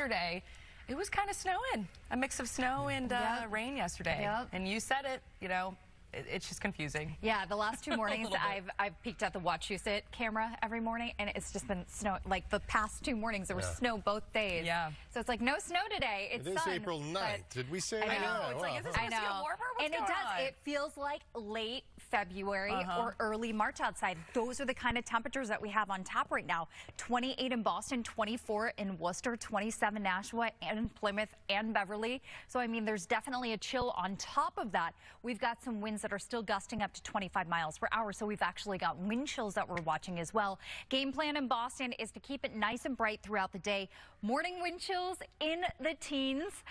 Yesterday, it was kind of snowing, a mix of snow and rain yesterday. And you said it, you know, it's just confusing. Yeah, the last two mornings I've peeked at the Watch You Sit camera every morning, and it's just been snow. Like the past 2 mornings, there was snow both days. Yeah. So it's like no snow today. It's It is sun, April 9th. Did we say I that? know. It's like, is this supposed to get warmer? What's and it going does. on? It feels like late February or early March outside. Those are the kind of temperatures that we have on tap right now. 28 in Boston, 24 in Worcester, 27 Nashua and Plymouth and Beverly. So, I mean, there's definitely a chill on top of that. We've got some winds that are still gusting up to 25 miles per hour. So we've actually got wind chills that we're watching as well. Game plan in Boston is to keep it nice and bright throughout the day. Morning wind chills in the teens.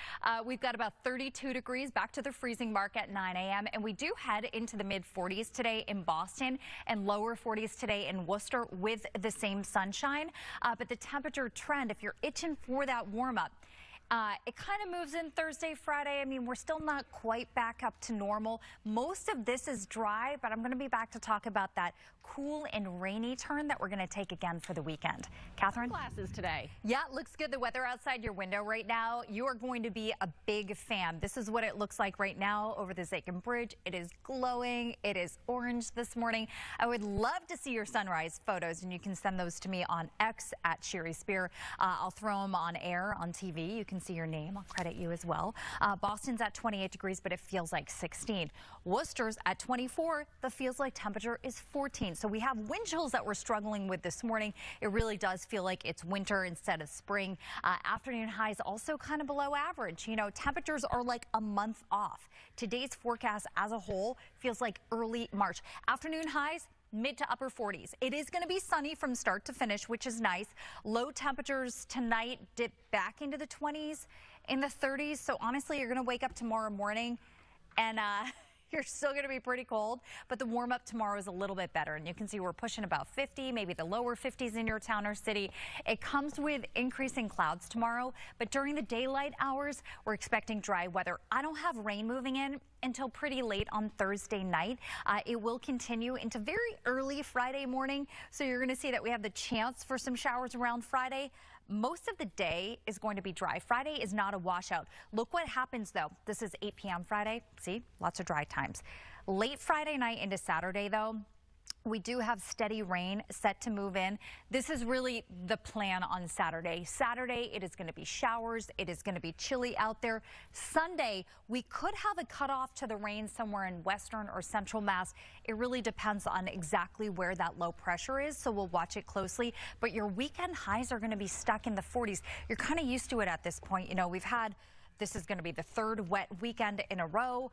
We've got about 32 degrees, back to the freezing mark at 9 a.m. And we do head into the mid-40s today in Boston and lower 40s today in Worcester with the same sunshine. But the temperature trend, if you're itching for that warm-up, it kind of moves in Thursday, Friday. I mean, we're still not quite back up to normal. Most of this is dry, but I'm going to be back to talk about that cool and rainy turn that we're going to take again for the weekend. Catherine? Glasses today. Yeah, it looks good. The weather outside your window right now, you are going to be a big fan. This is what it looks like right now over the Zakin Bridge. It is glowing. It is orange this morning. I would love to see your sunrise photos, and you can send those to me on X at Shiri Spear. I'll throw them on air on TV. You can see your name. I'll credit you as well. Boston's at 28 degrees, but it feels like 16. Worcester's at 24. The feels like temperature is 14. So we have wind chills that we're struggling with this morning. It really does feel like it's winter instead of spring. Afternoon highs also kind of below average. You know, temperatures are like a month off. Today's forecast as a whole feels like early March. Afternoon highs, mid to upper 40s. It is going to be sunny from start to finish, which is nice. Low temperatures tonight dip back into the 20s, in the 30s. So honestly, you're going to wake up tomorrow morning and you're still going to be pretty cold, but the warm up tomorrow is a little bit better. And you can see we're pushing about 50, maybe the lower 50s in your town or city. It comes with increasing clouds tomorrow, but during the daylight hours, we're expecting dry weather. I don't have rain moving in until pretty late on Thursday night. It will continue into very early Friday morning. So you're going to see that we have the chance for some showers around Friday. Most of the day is going to be dry. Friday is not a washout. Look what happens, though. This is 8 p.m. Friday. See, lots of dry times. Late Friday night into Saturday, though, we do have steady rain set to move in. This is really the plan on Saturday. Saturday, it is going to be showers. It is going to be chilly out there. Sunday, we could have a cutoff to the rain somewhere in western or central Mass. It really depends on exactly where that low pressure is, so we'll watch it closely. But your weekend highs are going to be stuck in the 40s. You're kind of used to it at this point. You know, this is going to be the 3rd wet weekend in a row.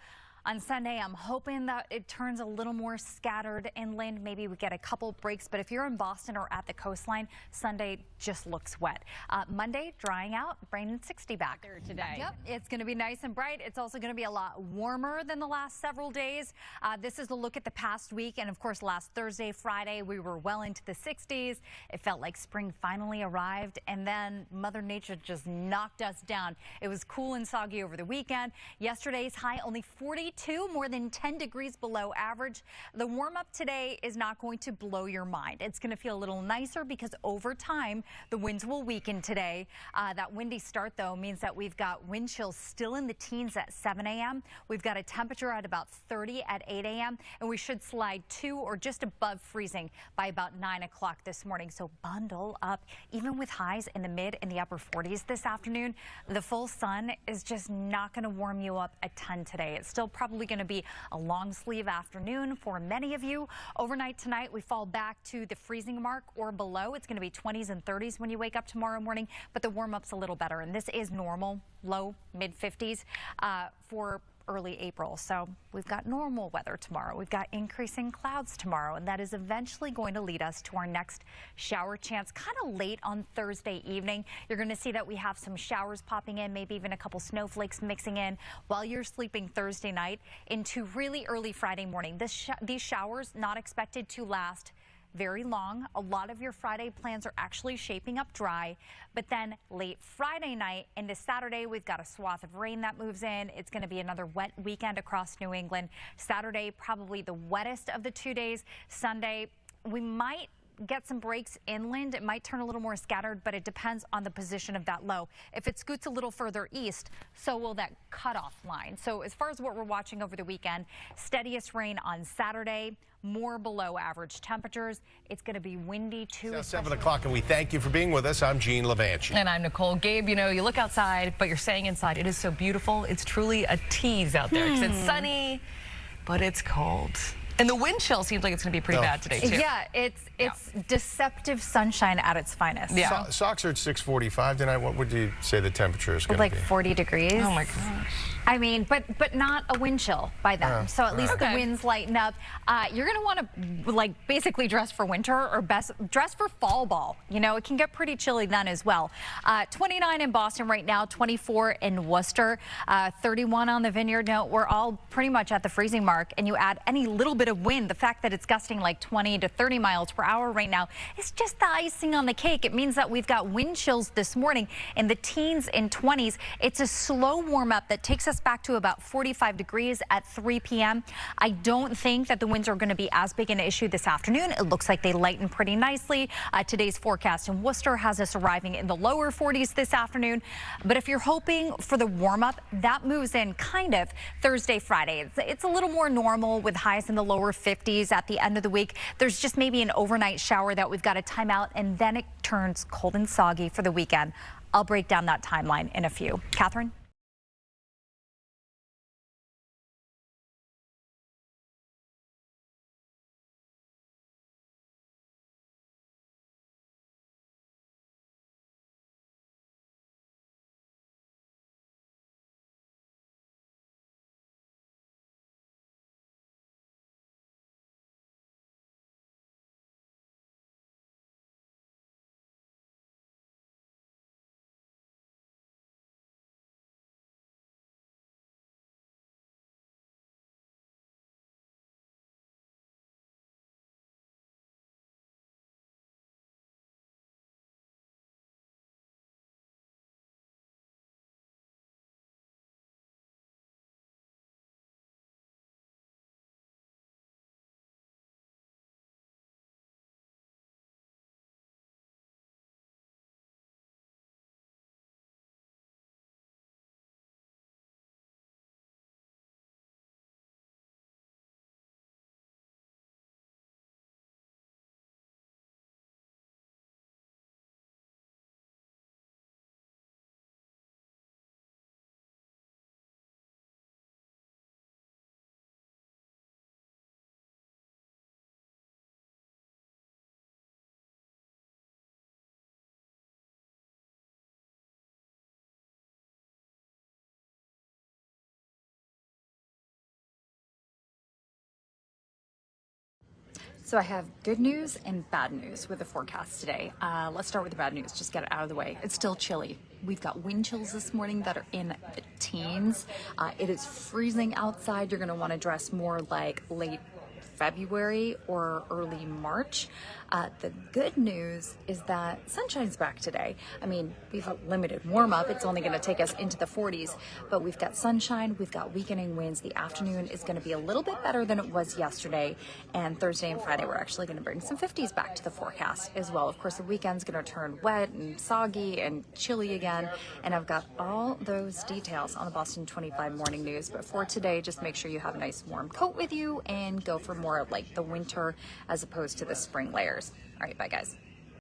On Sunday, I'm hoping that it turns a little more scattered inland. Maybe we get a couple breaks, but if you're in Boston or at the coastline, Sunday just looks wet. Monday, drying out, rain 60 back. There today. Yep, it's going to be nice and bright. It's also going to be a lot warmer than the last several days. This is a look at the past week, and of course, last Thursday, Friday, we were well into the 60s. It felt like spring finally arrived, and then Mother Nature just knocked us down. It was cool and soggy over the weekend. Yesterday's high only 42, more than 10 degrees below average. The warm-up today is not going to blow your mind. It's going to feel a little nicer because over time, the winds will weaken today. That windy start, though, means that we've got wind chills still in the teens at 7 a.m. We've got a temperature at about 30 at 8 a.m., and we should slide to or just above freezing by about 9 o'clock this morning. So bundle up. Even with highs in the mid and the upper 40s this afternoon, the full sun is just not going to warm you up a ton today. It's still probably going to be a long sleeve afternoon for many of you. Overnight tonight, we fall back to the freezing mark or below. It's going to be 20s and 30s when you wake up tomorrow morning, but the warm-up's a little better, and this is normal, low, mid-50s for early April. So we've got normal weather tomorrow. We've got increasing clouds tomorrow, and that is eventually going to lead us to our next shower chance kind of late on Thursday evening. You're going to see that we have some showers popping in, maybe even a couple snowflakes mixing in while you're sleeping Thursday night into really early Friday morning. These showers not expected to last very long. A lot of your Friday plans are actually shaping up dry, but then late Friday night into Saturday, we've got a swath of rain that moves in. It's going to be another wet weekend across New England. Saturday, probably the wettest of the 2 days. Sunday, we might get some breaks inland. It might turn a little more scattered, but it depends on the position of that low. If it scoots a little further east, so will that cutoff line. So as far as what we're watching over the weekend, steadiest rain on Saturday, more below average temperatures. It's going to be windy too. It's now 7 o'clock, and we thank you for being with us. I'm Gene Levanchi. And I'm Nicole. Gabe, you know, you look outside, but you're staying inside. It is so beautiful. It's truly a tease out there because it's sunny, but it's cold. And the wind chill seems like it's going to be pretty bad today, too. Yeah, it's deceptive sunshine at its finest. Yeah. Socks are at 6:45 tonight. What would you say the temperature is going to be? Like 40 degrees. Oh, my gosh. I mean, but not a wind chill by then. So at least the winds lighten up. You're going to want to, like, basically dress for winter or dress for fall ball. You know, it can get pretty chilly then as well. 29 in Boston right now, 24 in Worcester, 31 on the Vineyard. No, we're all pretty much at the freezing mark. And you add any little bit of wind, the fact that it's gusting like 20 to 30 miles per hour right now is just the icing on the cake. It means that we've got wind chills this morning in the teens and 20s. It's a slow warm up that takes us back to about 45 degrees at 3 p.m. I don't think that the winds are going to be as big an issue this afternoon. It looks like they lighten pretty nicely. Today's forecast in Worcester has us arriving in the lower 40s this afternoon. But if you're hoping for the warm up, that moves in kind of Thursday, Friday. It's a little more normal with highs in the lower 50s at the end of the week. There's just maybe an overnight shower that we've got to time out, and then it turns cold and soggy for the weekend. I'll break down that timeline in a few. Catherine? So I have good news and bad news with the forecast today. Let's start with the bad news, just get it out of the way. It's still chilly. We've got wind chills this morning that are in the teens. It is freezing outside. You're gonna wanna dress more like late February or early March. The good news is that sunshine's back today. I mean, we've a limited warm up. It's only going to take us into the 40s, but we've got sunshine. We've got weakening winds. The afternoon is going to be a little bit better than it was yesterday. And Thursday and Friday, we're actually going to bring some 50s back to the forecast as well. Of course, the weekend's going to turn wet and soggy and chilly again. And I've got all those details on the Boston 25 Morning News. But for today, just make sure you have a nice warm coat with you and go for more like the winter as opposed to the spring layers. All right, bye guys.